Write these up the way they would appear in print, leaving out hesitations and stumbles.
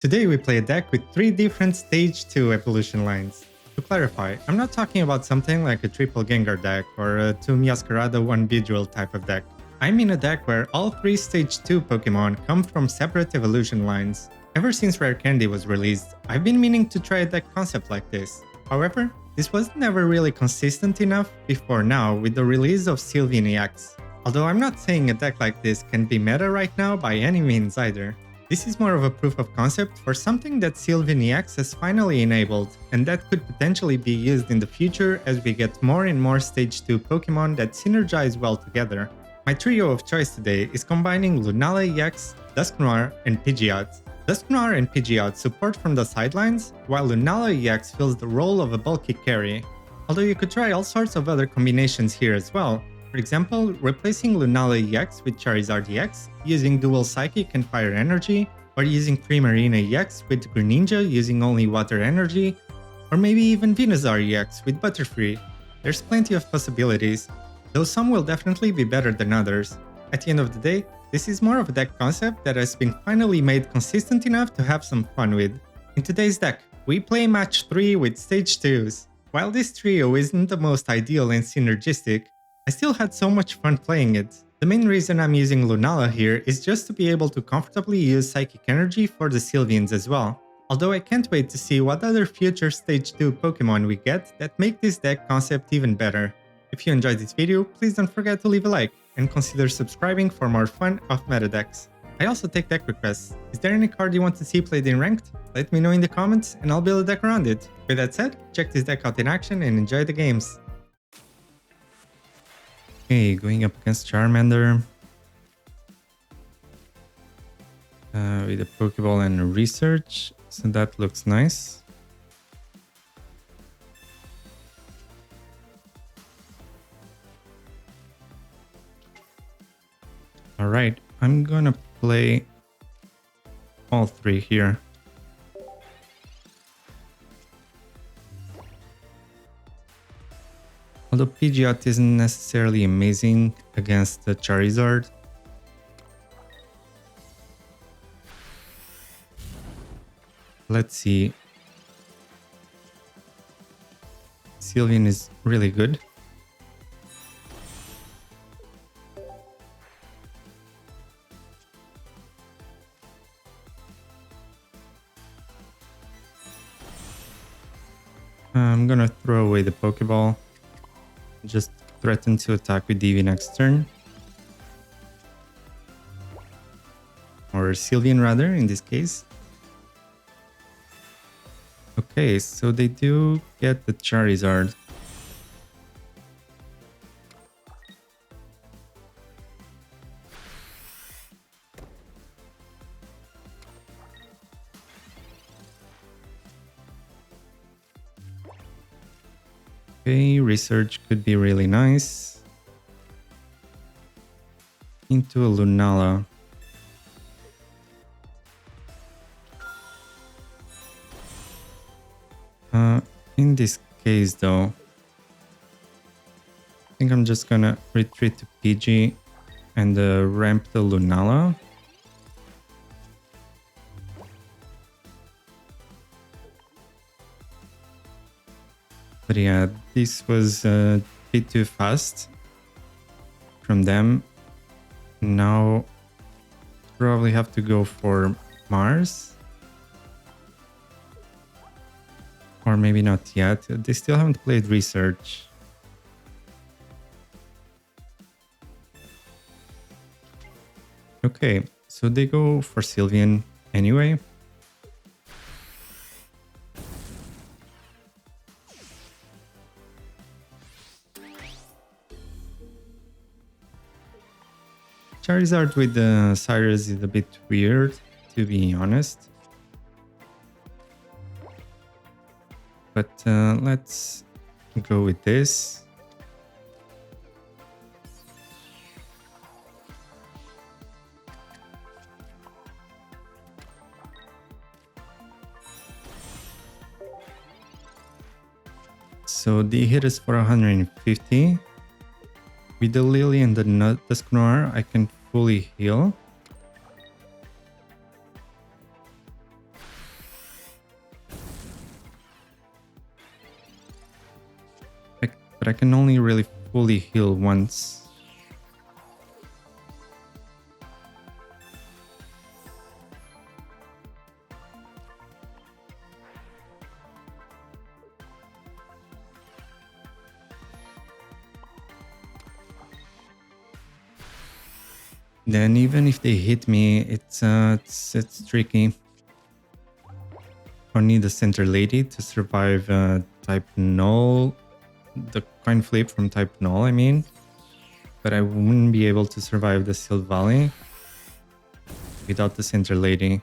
Today we play a deck with 3 different Stage 2 evolution lines. To clarify, I'm not talking about something like a triple Gengar deck or a 2 Meowscarada 1 Beedrill type of deck. I mean a deck where all 3 Stage 2 Pokemon come from separate evolution lines. Ever since Rare Candy was released, I've been meaning to try a deck concept like this. However, this was never really consistent enough before now with the release of Sylveon EX. Although I'm not saying a deck like this can be meta right now by any means either. This is more of a proof of concept for something that Sylveon EX has finally enabled, and that could potentially be used in the future as we get more and more Stage 2 Pokemon that synergize well together. My trio of choice today is combining Lunala EX, Dusknoir, and Pidgeot. Dusknoir and Pidgeot support from the sidelines, while Lunala EX fills the role of a bulky carry. Although you could try all sorts of other combinations here as well. For example, replacing Lunala EX with Charizard EX, using dual Psychic and Fire Energy, or using Primarina EX with Greninja using only Water Energy, or maybe even Venusaur EX with Butterfree. There's plenty of possibilities, though some will definitely be better than others. At the end of the day, this is more of a deck concept that has been finally made consistent enough to have some fun with. In today's deck, we play match 3 with Stage 2s. While this trio isn't the most ideal and synergistic, I still had so much fun playing it. The main reason I'm using Lunala here is just to be able to comfortably use Psychic Energy for the Sylveons as well. Although I can't wait to see what other future Stage 2 Pokemon we get that make this deck concept even better. If you enjoyed this video, please don't forget to leave a like, and consider subscribing for more fun off-meta decks. I also take deck requests. Is there any card you want to see played in Ranked? Let me know in the comments and I'll build a deck around it. With that said, check this deck out in action and enjoy the games. Okay, going up against Charmander with a Pokeball and a Research, so that looks nice. Alright, I'm gonna play all 3 here. Although Pidgeot isn't necessarily amazing against the Charizard. Let's see. Sylveon is really good. I'm gonna throw away the Pokeball. Just threaten to attack with Eevee next turn. Or Sylveon rather, in this case. Okay, so they do get the Charizard. Okay, Research could be really nice. Into a Lunala. In this case though, I think I'm just gonna retreat to PG and ramp the Lunala. But yeah, this was a bit too fast from them. Now probably have to go for Mars. Or maybe not yet. They still haven't played Research. Okay, so they go for Sylveon anyway. Charizard with the Cyrus is a bit weird, to be honest. But let's go with this. So they hit us for 150. With the Lily and the Dusknoir, I can fully heal. I can only really fully heal once. Then even if they hit me, it's tricky. I need the center lady to survive type null, the coin flip from type null, I mean. But I wouldn't be able to survive the Silvally without the center lady.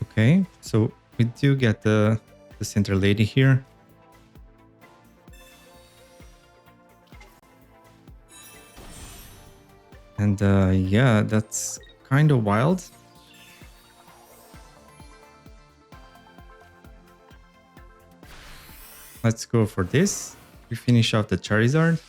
Okay, so we do get the center lady here. And yeah, that's kind of wild. Let's go for this. We finish off the Charizard.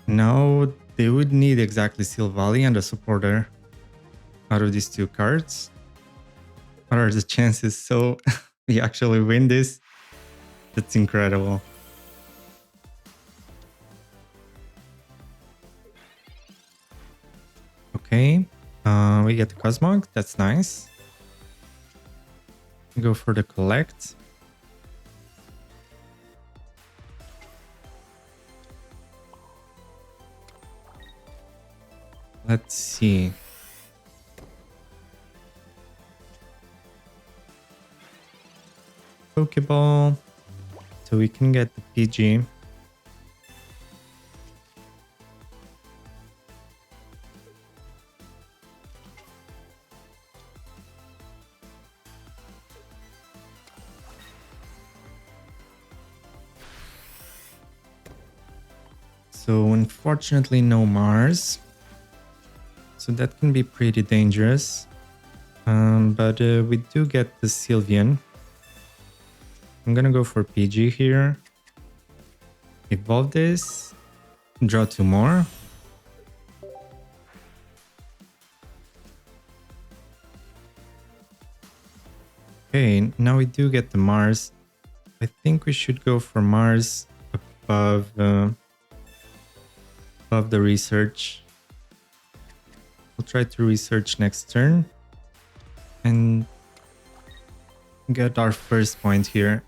Now they would need exactly Silvally and a supporter out of these two cards. What are the chances? So we actually win this? That's incredible. Okay, we get the Cosmog. That's nice. Go for the collect. Let's see. Pokeball. So we can get the PG. So unfortunately no Mars. So that can be pretty dangerous. But we do get the Sylveon. I'm gonna go for PG here. Evolve this. Draw 2 more. Okay, now we do get the Mars. I think we should go for Mars above the research. We'll try to research next turn and get our first point here.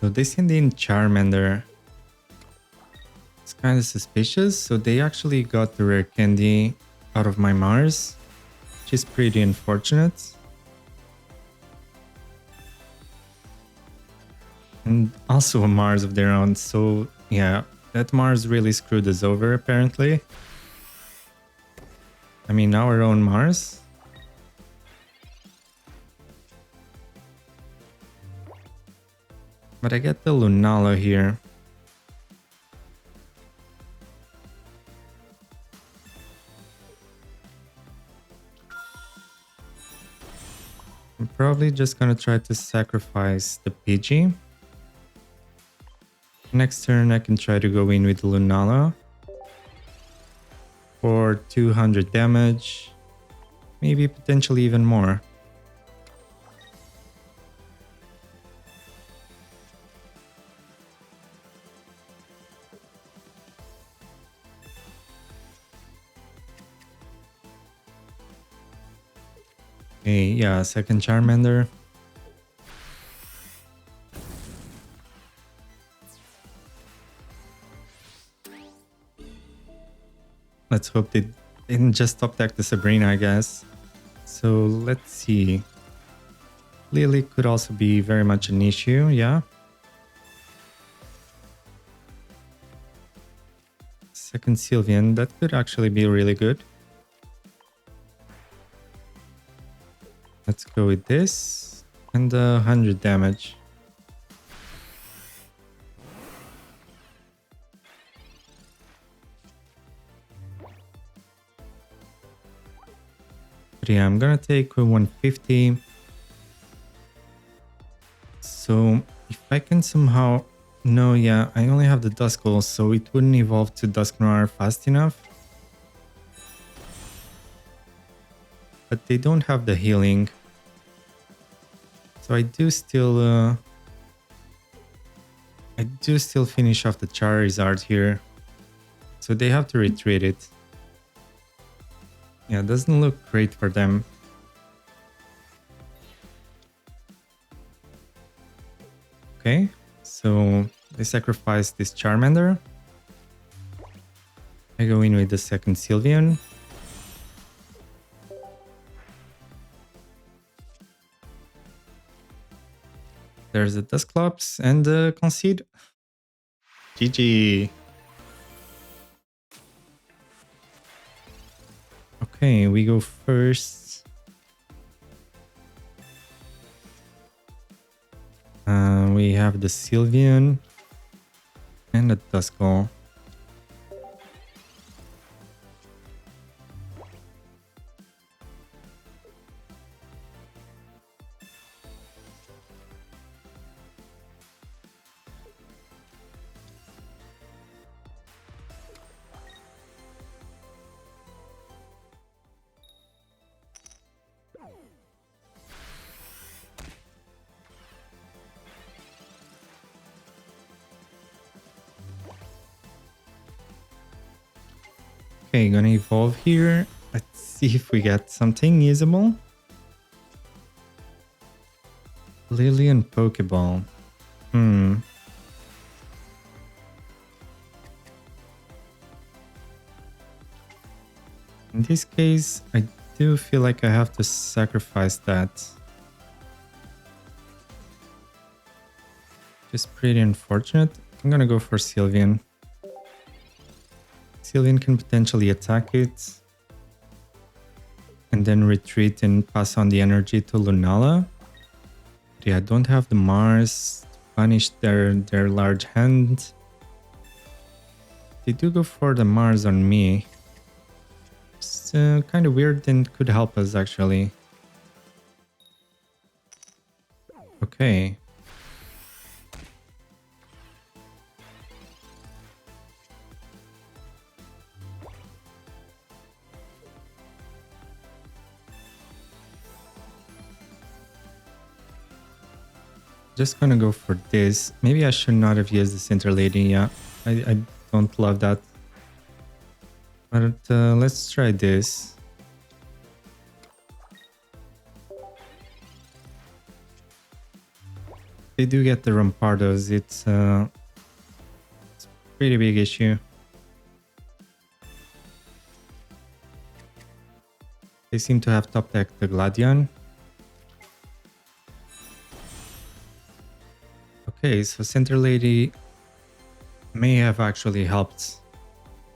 So they send in Charmander. It's kind of suspicious. So they actually got the rare candy out of my Mars, which is pretty unfortunate. And also a Mars of their own. So yeah, that Mars really screwed us over apparently. I mean, our own Mars. But I get the Lunala here. I'm probably just gonna try to sacrifice the PG. Next turn I can try to go in with the Lunala for 200 damage, maybe potentially even more. Okay, yeah, second Charmander. Let's hope they didn't just top deck the Sabrina, I guess. So let's see. Lily could also be very much an issue, yeah. Second Sylveon, that could actually be really good. Let's go with this and 100 damage. But yeah, I'm gonna take 150. So if I can somehow... No, yeah, I only have the Duskull, so it wouldn't evolve to dusknoir fast enough. But they don't have the healing. So I do still finish off the Charizard here. So they have to retreat it. Yeah, it doesn't look great for them. Okay, so they sacrifice this Charmander. I go in with the second Sylveon. There's a Dusclops and the concede. GG. Okay, we go first. We have the Sylveon and the Duskull. Okay, gonna evolve here. Let's see if we get something usable. Lillian Pokeball. In this case, I do feel like I have to sacrifice that. Just pretty unfortunate. I'm gonna go for Sylveon. Sylveon can potentially attack it. And then retreat and pass on the energy to Lunala. But yeah, I don't have the Mars to punish their large hand. They do go for the Mars on me. It's kind of weird and could help us actually. Okay. Just gonna go for this. Maybe I should not have used the Center Lady. Yeah, I don't love that. But let's try this. They do get the Rampardos. It's a pretty big issue. They seem to have top deck the Gladion. Okay, so Center Lady may have actually helped,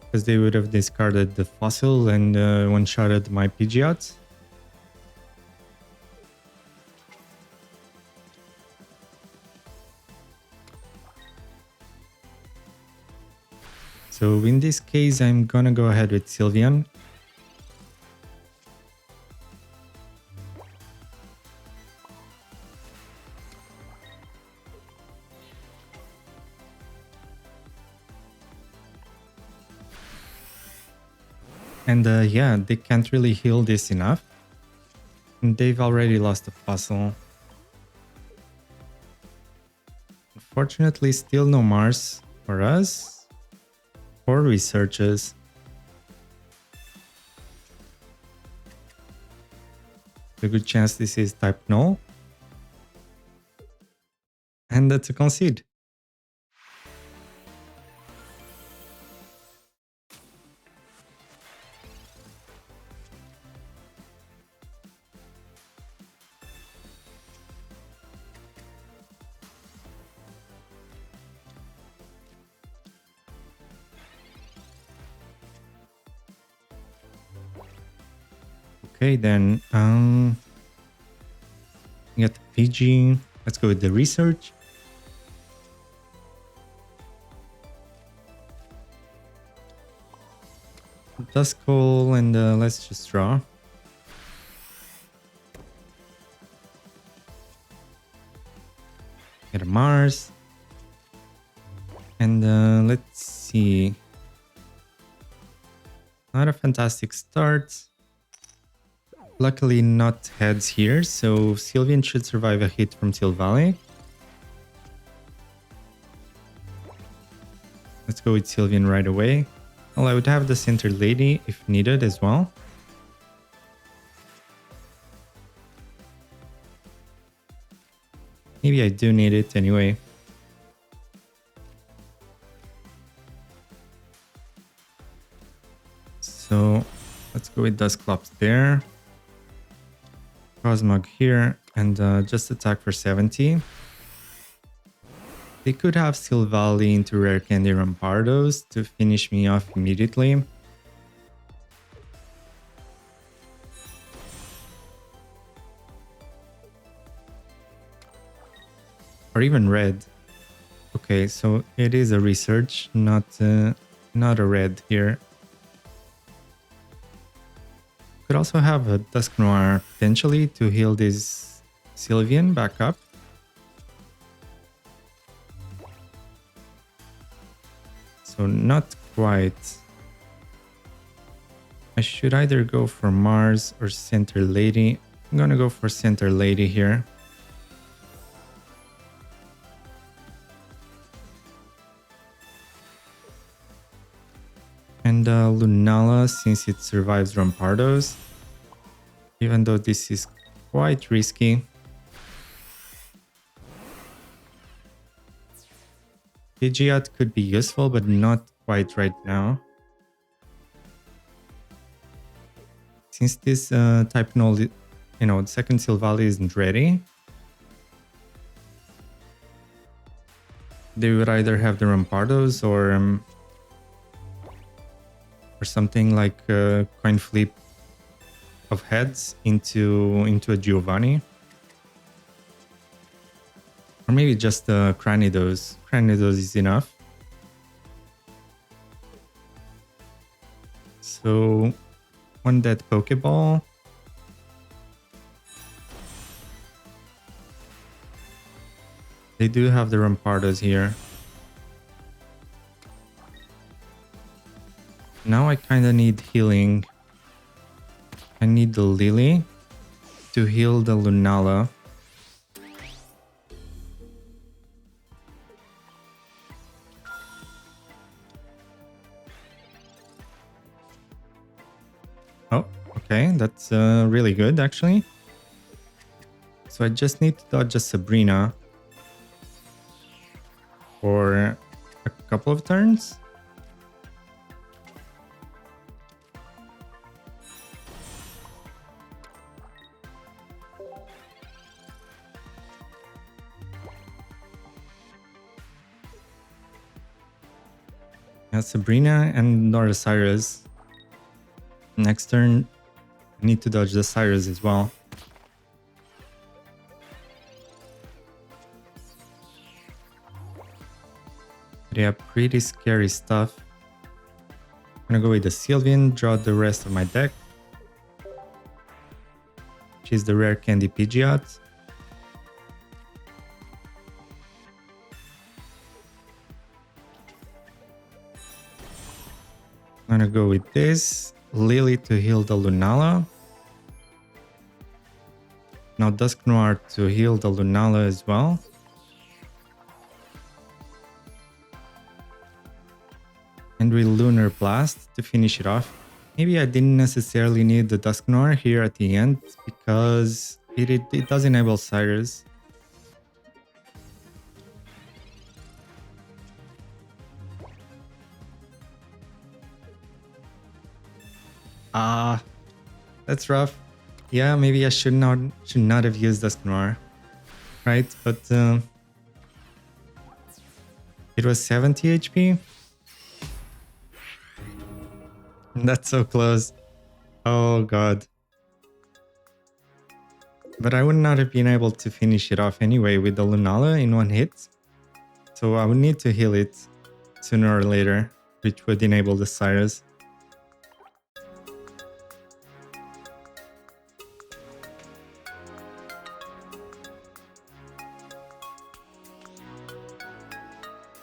because they would have discarded the fossil and one-shotted my Pidgeot. So in this case, I'm gonna go ahead with Sylveon. And yeah, they can't really heal this enough. And they've already lost the fossil. Unfortunately, still no Mars for us or researchers. A good chance this is type null. And that's a concede. Okay, then we got the PG. Let's go with the research. Duskull, and let's just draw. Get a Mars. And let's see. Not a fantastic start. Luckily not heads here, so Sylveon should survive a hit from Silvally. Let's go with Sylveon right away. Well, I would have the center lady if needed as well. Maybe I do need it anyway. So let's go with Dusclops there. Cosmog here and just attack for 70. They could have Silvally into Rare Candy Rampardos to finish me off immediately. Or even red. Okay, so it is a research, not a red here. Could also have a dusknoir potentially to heal this Sylveon back up. So not quite. I should either go for Mars or Center Lady. I'm gonna go for Center Lady here. And Lunala, since it survives Rampardos, even though this is quite risky. Pidgeot could be useful, but not quite right now. Since this type null, the second Silvally isn't ready, they would either have the Rampardos or something like a coin flip of heads into a Giovanni. Or maybe just a Cranidos. Cranidos is enough. So, one dead Pokeball. They do have the Rampardos here. Now I kind of need healing. I need the Lily to heal the Lunala. Oh, okay, that's really good actually. So I just need to dodge a Sabrina for a couple of turns. Sabrina and Nora Cyrus. Next turn, I need to dodge the Cyrus as well. But yeah, pretty scary stuff. I'm gonna go with the Sylveon, draw the rest of my deck. Which is the Rare Candy Pidgeot. I'm gonna go with this. Lily to heal the Lunala. Now Dusknoir to heal the Lunala as well. And with Lunar Blast to finish it off. Maybe I didn't necessarily need the Dusknoir here at the end because it does enable Cyrus. That's rough. Yeah, maybe I should not have used Dusknoir, right? But it was 70 HP. That's so close. Oh god. But I would not have been able to finish it off anyway with the Lunala in one hit. So I would need to heal it sooner or later, which would enable the Cyrus.